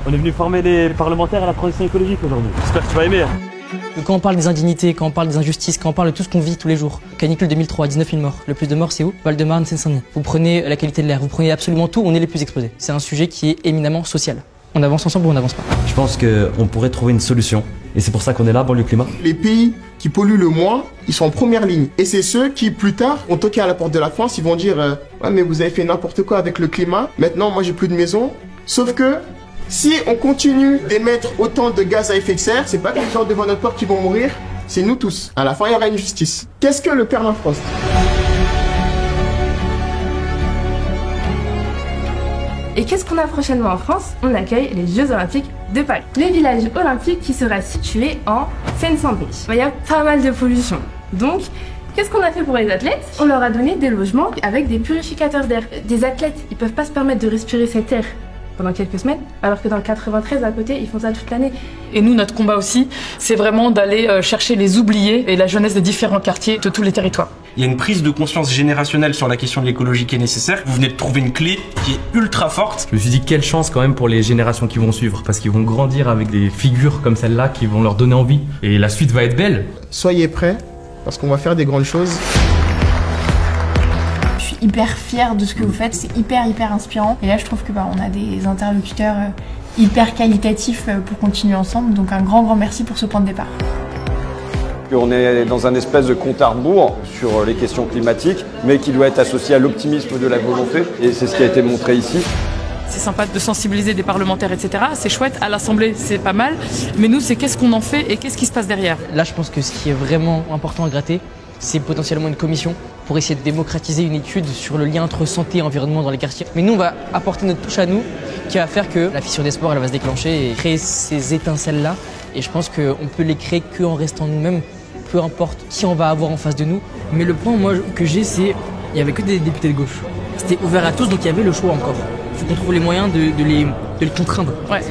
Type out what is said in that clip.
On est venu former les parlementaires à la transition écologique aujourd'hui. J'espère que tu vas aimer. Quand on parle des indignités, quand on parle des injustices, quand on parle de tout ce qu'on vit tous les jours. Canicule 2003, 19 000 morts. Le plus de morts, c'est où? Val-de-Marne, Seine-Saint-Denis. Vous prenez la qualité de l'air, vous prenez absolument tout, on est les plus exposés. C'est un sujet qui est éminemment social. On avance ensemble ou on n'avance pas? Je pense qu'on pourrait trouver une solution. Et c'est pour ça qu'on est là, Banlieue Climat. Les pays qui polluent le moins, ils sont en première ligne. Et c'est ceux qui, plus tard, vont toquer à la porte de la France, ils vont dire ouais, mais vous avez fait n'importe quoi avec le climat. Maintenant, moi, j'ai plus de maison. Sauf que si on continue d'émettre autant de gaz à effet de serre, c'est pas les gens devant notre porte qui vont mourir, c'est nous tous. À la fin, il y aura une justice. Qu'est-ce que le permafrost? Et qu'est-ce qu'on a prochainement en France? On accueille les Jeux Olympiques de Paris. Le village olympique qui sera situé en Seine-Saint-Denis. Il y a pas mal de pollution. Donc, qu'est-ce qu'on a fait pour les athlètes? On leur a donné des logements avec des purificateurs d'air. Des athlètes, ils peuvent pas se permettre de respirer cet air pendant quelques semaines, alors que dans le 93 à côté, ils font ça toute l'année. Et nous, notre combat aussi, c'est vraiment d'aller chercher les oubliés et la jeunesse des différents quartiers de tous les territoires. Il y a une prise de conscience générationnelle sur la question de l'écologie qui est nécessaire. Vous venez de trouver une clé qui est ultra forte. Je me suis dit quelle chance quand même pour les générations qui vont suivre, parce qu'ils vont grandir avec des figures comme celle-là qui vont leur donner envie. Et la suite va être belle. Soyez prêts, parce qu'on va faire des grandes choses. Je suis hyper fière de ce que vous faites, c'est hyper inspirant. Et là, je trouve que on a des interlocuteurs hyper qualitatifs pour continuer ensemble. Donc un grand merci pour ce point de départ. On est dans un espèce de compte à rebours sur les questions climatiques, mais qui doit être associé à l'optimisme de la volonté. Et c'est ce qui a été montré ici. C'est sympa de sensibiliser des parlementaires, etc. C'est chouette, à l'Assemblée, c'est pas mal. Mais nous, c'est qu'est-ce qu'on en fait et qu'est-ce qui se passe derrière. Là, je pense que ce qui est vraiment important à gratter, c'est potentiellement une commission pour essayer de démocratiser une étude sur le lien entre santé et environnement dans les quartiers. Mais nous, on va apporter notre touche à nous qui va faire que la fissure des sports, elle va se déclencher et créer ces étincelles-là. Et je pense qu'on peut les créer qu'en restant nous-mêmes, peu importe qui on va avoir en face de nous. Mais le point, moi, que j'ai, c'est il n'y avait que des députés de gauche. C'était ouvert à tous, donc il y avait le choix encore. Il faut qu'on trouve les moyens de les contraindre. Ouais.